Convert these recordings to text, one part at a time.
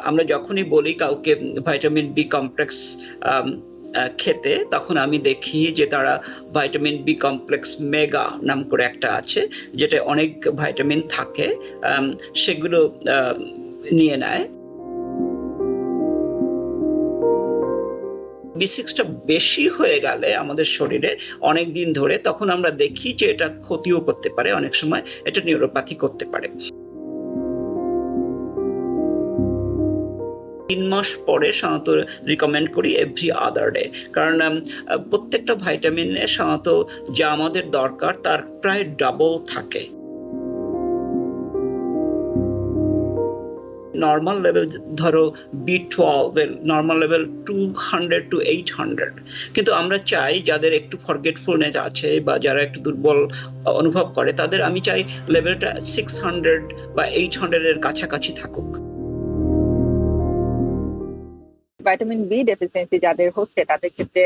আমরা যখনই বলি কাউকে ভাইটামিন বি কমপ্লেক্স খেতে, তখন আমি দেখি যে তারা ভাইটামিন বি কমপ্লেক্স মেগা নাম করে একটা আছে, যেটা অনেক ভাইটামিন থাকে, সেগুলো নিয়ে নেয়। বি6টা বেশি হয়ে গেলে আমাদের শরীরে অনেক দিন ধরে, তখন আমরা দেখি যে এটা ক্ষতিও করতে পারে, অনেক সময় এটা নিউরোপ্যাথি করতে পারে। 3 মাস পরে সাধারণত রিকমেন্ড করি এভরি আদার ডে, কারণ প্রত্যেকটা ভিটামিনে সাধারণত যা আমাদের দরকার তার প্রায় ডাবল থাকে। নর্মাল লেভেল ধরো B12 নর্মাল লেভেল 200 to 800, কিন্তু আমরা চাই যাদের একটু ফরগেটফুলনেস আছে বা যারা একটু দুর্বল অনুভব করে, তাদের আমি চাই লেভেলটা 600 বা 800 এর কাছাকাছি থাকুক। ভিটামিন বি ডেফিসিয়েন্সি যাদের হচ্ছে তাদের ক্ষেত্রে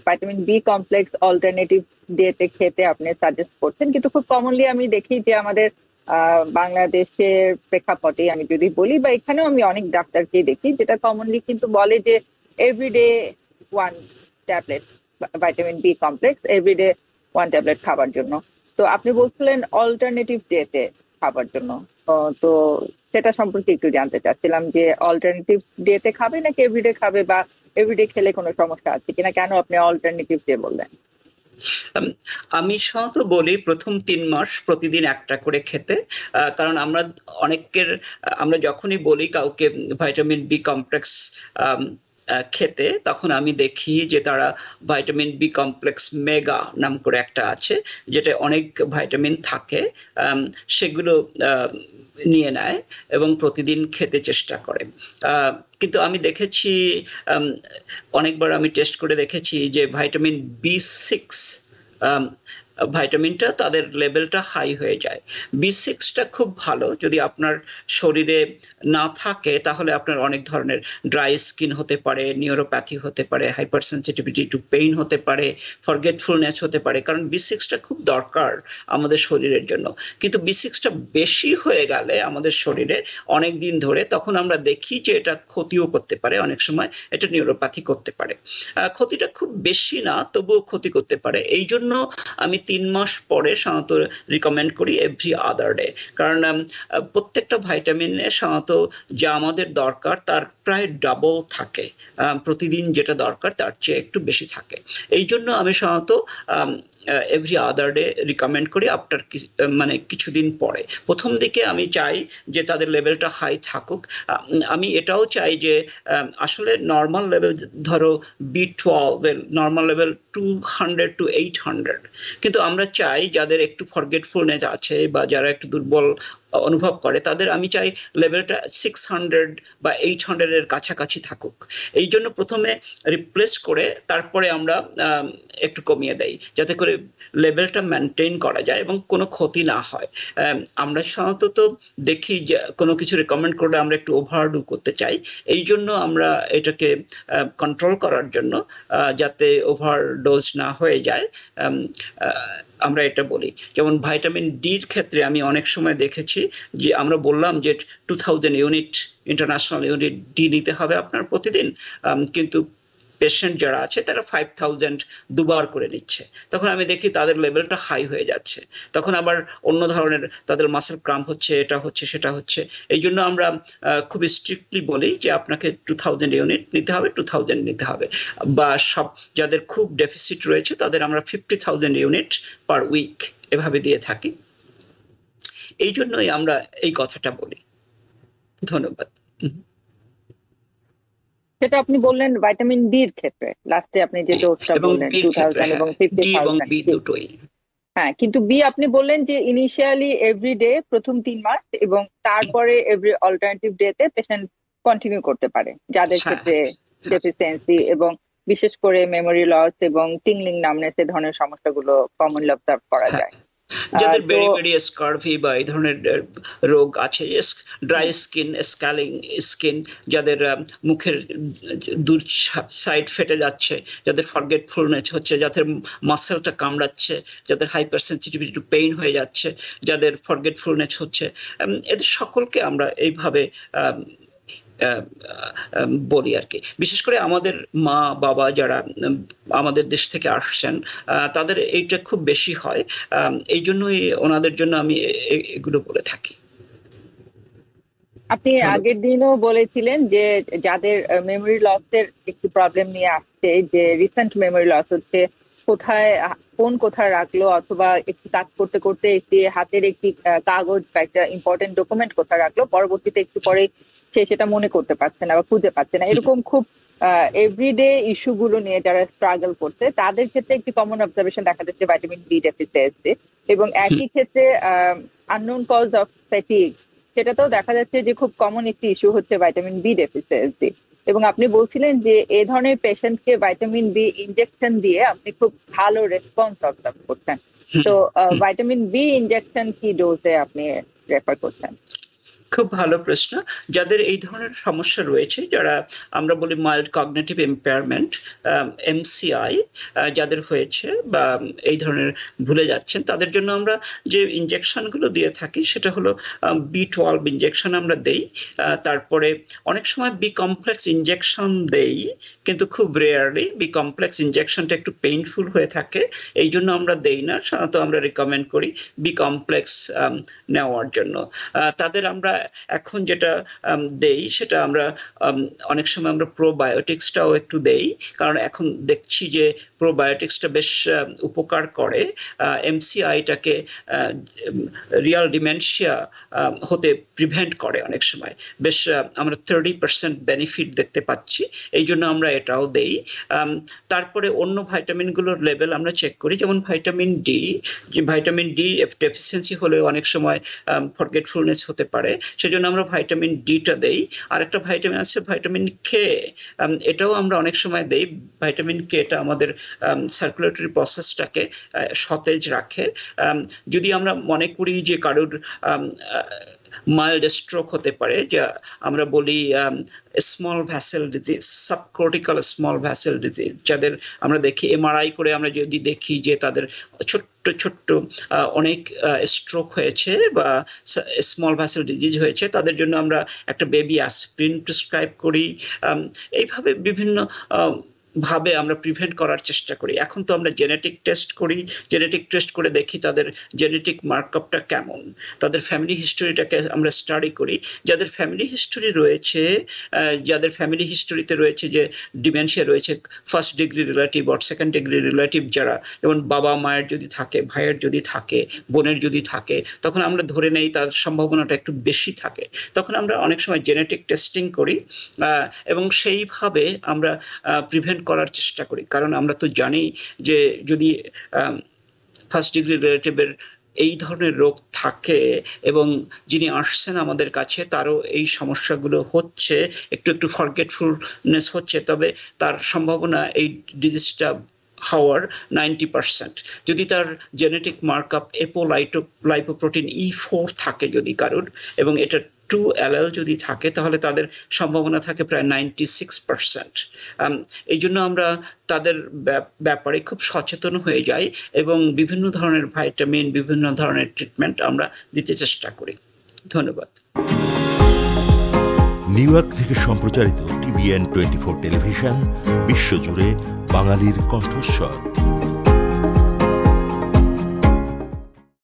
ভিটামিন বি কমপ্লেক্স অল্টারনেটিভ ডেতে খেতে আপনি সাজেস্ট করছেন, কিন্তু খুব কমনলি আমি দেখি যে আমাদের বাংলাদেশের প্রেক্ষাপটে আমি যদি বলি বা এখানেও আমি অনেক ডাক্তারকে দেখি যেটা কমনলি কিন্তু বলে যে everyday 1 tablet vitamin B complex everyday 1 tablet খাবার জন্য। তো আপনি বলছিলেন অল্টারনেটিভ ডেতে খাবার জন্য, তো সেটা সম্পর্কে একটু জানতে চাচ্ছিলাম যে অল্টারনেটিভ ডেতে খাবে নাকি এভরিডে খাবে, বা এভরিডে খেলে কোনো সমস্যা আছে কিনা, কেন আপনি অল্টারনেটিভ ডে বললেন? আমি সাধারণত বলি প্রথম 3 মাস প্রতিদিন একটা করে খেতে, কারণ আমরা যখনই বলি কাউকে ভাইটামিন বি কমপ্লেক্স খেতে, তখন আমি দেখি যে তারা ভাইটামিন বি কমপ্লেক্স মেগা নাম করে একটা আছে, যেটা অনেক ভাইটামিন থাকে, সেগুলো নিয়ে নেয় এবং প্রতিদিন খেতে চেষ্টা করে। কিন্তু আমি দেখেছি, অনেকবার আমি টেস্ট করে দেখেছি যে ভাইটামিন B6 ভাইটামিনটা তাদের লেভেলটা হাই হয়ে যায়। B6টা খুব ভালো, যদি আপনার শরীরে না থাকে তাহলে আপনার অনেক ধরনের ড্রাই স্কিন হতে পারে, নিউরোপ্যাথি হতে পারে, হাইপার সেন্সিটিভিটি টু পেইন হতে পারে, ফরগেটফুলনেস হতে পারে, কারণ B6টা খুব দরকার আমাদের শরীরের জন্য। কিন্তু B6টা বেশি হয়ে গেলে আমাদের শরীরে অনেক দিন ধরে, তখন আমরা দেখি যে এটা ক্ষতিও করতে পারে, অনেক সময় এটা নিউরোপ্যাথি করতে পারে। ক্ষতিটা খুব বেশি না, তবুও ক্ষতি করতে পারে। এই জন্য আমি 3 মাস পরে সাধারণত রিকমেন্ড করি এভরি আদার ডে, কারণ প্রত্যেকটা ভিটামিনে সাধারণত যা আমাদের দরকার তার প্রায় ডাবল থাকে, প্রতিদিন যেটা দরকার তার চেয়ে একটু বেশি থাকে। এই জন্য আমি সাধারণত এভরি আদার ডে রিকমেন্ড করি আফটার কিছুদিন পরে। প্রথম দিকে আমি চাই যে তাদের লেভেলটা হাই থাকুক। আমি এটাও চাই যে আসলে নর্মাল লেভেল ধরো B12 নর্মাল লেভেল 200 to 800, কিন্তু আমরা চাই যাদের একটু ফরগেটফুলনেস আছে বা যারা একটু দুর্বল অনুভব করে, তাদের আমি চাই লেভেলটা 600 বা 800 এর কাছাকাছি থাকুক। এই জন্য প্রথমে রিপ্লেস করে তারপরে আমরা একটু কমিয়ে দেই, যাতে করে লেভেলটা মেনটেন করা যায় এবং কোনো ক্ষতি না হয়। আমরা সাধারণত দেখি যে কোনো কিছু রেকমেন্ড করলে আমরা একটু ওভারডু করতে চাই, এই জন্য আমরা এটাকে কন্ট্রোল করার জন্য, যাতে ওভারডোজ না হয়ে যায়, আমরা এটা বলি। যেমন ভাইটামিন ডির ক্ষেত্রে আমি অনেক সময় দেখেছি যে আমরা বললাম যে 2000 ইউনিট ইন্টারন্যাশনাল ইউনিট ডি নিতে হবে আপনার প্রতিদিন, কিন্তু পেশেন্ট যারা আছে তারা 5000 দুবার করে নিচ্ছে, তখন আমি দেখি তাদের লেভেলটা হাই হয়ে যাচ্ছে, তখন আবার অন্য ধরনের তাদের মাসেল ক্রাম্প হচ্ছে, এটা হচ্ছে সেটা হচ্ছে। এই জন্য আমরা খুব স্ট্রিক্টলি বলি যে আপনাকে 2000 ইউনিট নিতে হবে, 2000 নিতে হবে, বা সব যাদের খুব ডেফিসিট রয়েছে তাদের আমরা 50,000 ইউনিট পার উইক এভাবে দিয়ে থাকি। এই জন্যই আমরা এই কথাটা বলি। ধন্যবাদ। সেটা আপনি বললেন ভিটামিন ডি এর ক্ষেত্রে, লাস্টে আপনি যে ডোজটা বললেন 2000 এবং 50,000। হ্যাঁ, কিন্তু বি আপনি বললেন যে ইনিশিয়ালি এভরিডে প্রথম 3 মাস এবং তারপরে এভরি অল্টারনেটিভ ডেতে পেশেন্ট কন্টিনিউ করতে পারে, যাদের ক্ষেত্রে ডেফিসিয়েন্সি এবং বিশেষ করে মেমোরি লস এবং টিংলিং নামনেস এর ধরনের সমস্যাগুলো কমনলি অবজার্ভ করা যায়। যাদের ভেরি ভেরি স্কারভি বা এই ধরনের রোগ আছে, ড্রাই স্কিন, স্ক্যালিং স্কিন, যাদের মুখের দূর সাইড ফেটে যাচ্ছে, যাদের ফরগেটফুলনেস হচ্ছে, যাদের মাসেলটা কামড়াচ্ছে, যাদের হাইপার সেন্সিটিভিটি টু পেইন হয়ে যাচ্ছে, যাদের ফরগেটফুলনেস হচ্ছে, এদের সকলকে আমরা এইভাবে বলি আর কি। বিশেষ করে আমাদের মা বাবা যারা আমাদের দেশ থেকে আসছেন তাদের এইটা খুব বেশি হয়, এই জন্যই ওনাদের জন্য আমি এগুলো বলে থাকি। আপনি আগের দিনও বলেছিলেন যে যাদের মেমোরি লসের একটু প্রবলেম নিয়ে আসছে, যে রিসেন্ট মেমোরি লস হচ্ছে, কোথায় ফোন কোথায় রাখলো, অথবা একটি কাজ করতে করতে একটি হাতের একটি কাগজ বা একটা ইম্পর্টেন্ট ডকুমেন্ট কোথায় রাখলো, পরবর্তীতে একটু পরে সে সেটা মনে করতে পারছে না বা খুঁজে পাচ্ছে না, এরকম খুব এভরিডে ইস্যু গুলো নিয়ে যারা স্ট্রাগল করছে তাদের ক্ষেত্রে একটি কমন অবজারভেশন দেখা যাচ্ছে ভিটামিন বি ডেফিসিয়েন্সি। এবং একই ক্ষেত্রে আননোন কজ অফ ফ্যাটিগ, সেটাতেও দেখা যাচ্ছে যে খুব কমন একটি ইস্যু হচ্ছে ভিটামিন বি ডেফিসিয়েন্সি। এবং আপনি বলছিলেন যে এই ধরনের পেশেন্টকে ভিটামিন বি ইনজেকশন দিয়ে আপনি খুব ভালো রেসপন্স অবজার্ভ করছেন। তো ভিটামিন বি ইনজেকশন কি ডোজে আপনি রেফার করছেন? খুব ভালো প্রশ্ন। যাদের এই ধরনের সমস্যা রয়েছে, যারা আমরা বলি মাইল্ড কগনিটিভ ইম্পেয়ারমেন্ট, এমসিআই যাদের হয়েছে বা এই ধরনের ভুলে যাচ্ছেন, তাদের জন্য আমরা যে ইনজেকশনগুলো দিয়ে থাকি সেটা হলো B12 ইনজেকশন আমরা দেই। তারপরে অনেক সময় বি কমপ্লেক্স ইনজেকশন দেই, কিন্তু খুব রেয়ারলি। বি কমপ্লেক্স ইনজেকশনটা একটু পেইনফুল হয়ে থাকে, এই জন্য আমরা দেই না। সাধারণত আমরা রিকমেন্ড করি বি কমপ্লেক্স নেওয়ার জন্য। তাদের আমরা এখন যেটা দেই সেটা আমরা অনেক সময় আমরা প্রোবায়োটিক্সটাও একটু দেই, কারণ এখন দেখছি যে প্রোবায়োটিক্সটা বেশ উপকার করে এমসিআইটাকে, রিয়াল ডিমেনশিয়া হতে প্রিভেন্ট করে অনেক সময়। বেশ আমরা 30% বেনিফিট দেখতে পাচ্ছি, এই জন্য আমরা এটাও দেই। তারপরে অন্য ভাইটামিনগুলোর লেভেল আমরা চেক করি, যেমন ভাইটামিন ডি। যে ভাইটামিন ডি ডেফিসিয়েন্সি হলে অনেক সময় ফরগেটফুলনেস হতে পারে, সেজন্য আমরা ভাইটামিন ডিটা দেই। আরেকটা ভাইটামিন আছে ভাইটামিন কে, এটাও আমরা অনেক সময় দেই। ভাইটামিন কেটা আমাদের সার্কুলেটরি প্রসেসটাকে সতেজ রাখে। যদি আমরা মনে করি যে কারোর মাইল্ড স্ট্রোক হতে পারে, যা আমরা বলি small vessel disease, subcortical small vessel disease, যাদের আমরা দেখি এমআরআই করে আমরা যদি দেখি যে তাদের ছোট্ট ছোট্ট অনেক স্ট্রোক হয়েছে বা স্মল ভ্যাসেল ডিজিজ হয়েছে, তাদের জন্য আমরা একটা বেবি অ্যাসপিরিন প্রেসক্রাইব করি। এইভাবে বিভিন্ন ভাবে আমরা প্রিভেন্ট করার চেষ্টা করি। এখন তো আমরা জেনেটিক টেস্ট করি, জেনেটিক টেস্ট করে দেখি তাদের জেনেটিক মার্কআপটা কেমন, তাদের ফ্যামিলি হিস্টোরিটাকে আমরা স্টাডি করি। যাদের ফ্যামিলি হিস্টোরি রয়েছে, যাদের ফ্যামিলি হিস্টোরিতে রয়েছে যে ডিমেনশিয়া রয়েছে, ফার্স্ট ডিগ্রি রিলেটিভ আর সেকেন্ড ডিগ্রি রিলেটিভ যারা, যেমন বাবা মায়ের যদি থাকে, ভাইয়ের যদি থাকে, বোনের যদি থাকে, তখন আমরা ধরে নেই তার সম্ভাবনাটা একটু বেশি থাকে। তখন আমরা অনেক সময় জেনেটিক টেস্টিং করি এবং সেইভাবে আমরা প্রিভেন্ট করার চেষ্টা করি। কারণ আমরা তো জানি যে যদি ফার্স্ট ডিগ্রি রিলেটিভের এই ধরনের রোগ থাকে এবং যিনি আসছেন আমাদের কাছে তারও এই সমস্যাগুলো হচ্ছে, একটু একটু ফরগেটফুলনেস হচ্ছে, তবে তার সম্ভাবনা এই ডিজিজটা হওয়ার 90%। যদি তার জেনেটিক মার্কআপ এপোলাইপোপ্রোটিন E4 থাকে যদি কারোর, এবং এটা 2 অ্যালেল যদি থাকে, তাহলে তাদের সম্ভাবনা থাকে প্রায় 96%। এই জন্য আমরা তাদের ব্যাপারে খুব সচেতন হয়ে যাই এবং বিভিন্ন ধরনের ভাইটামিন, বিভিন্ন ধরনের ট্রিটমেন্ট আমরা দিতে চেষ্টা করি। ধন্যবাদ। নিউ ইয়র্ক থেকে সম্প্রচারিত TVN 24 টেলিভিশন, বিশ্বজুড়ে বাঙালির কণ্ঠস্বর।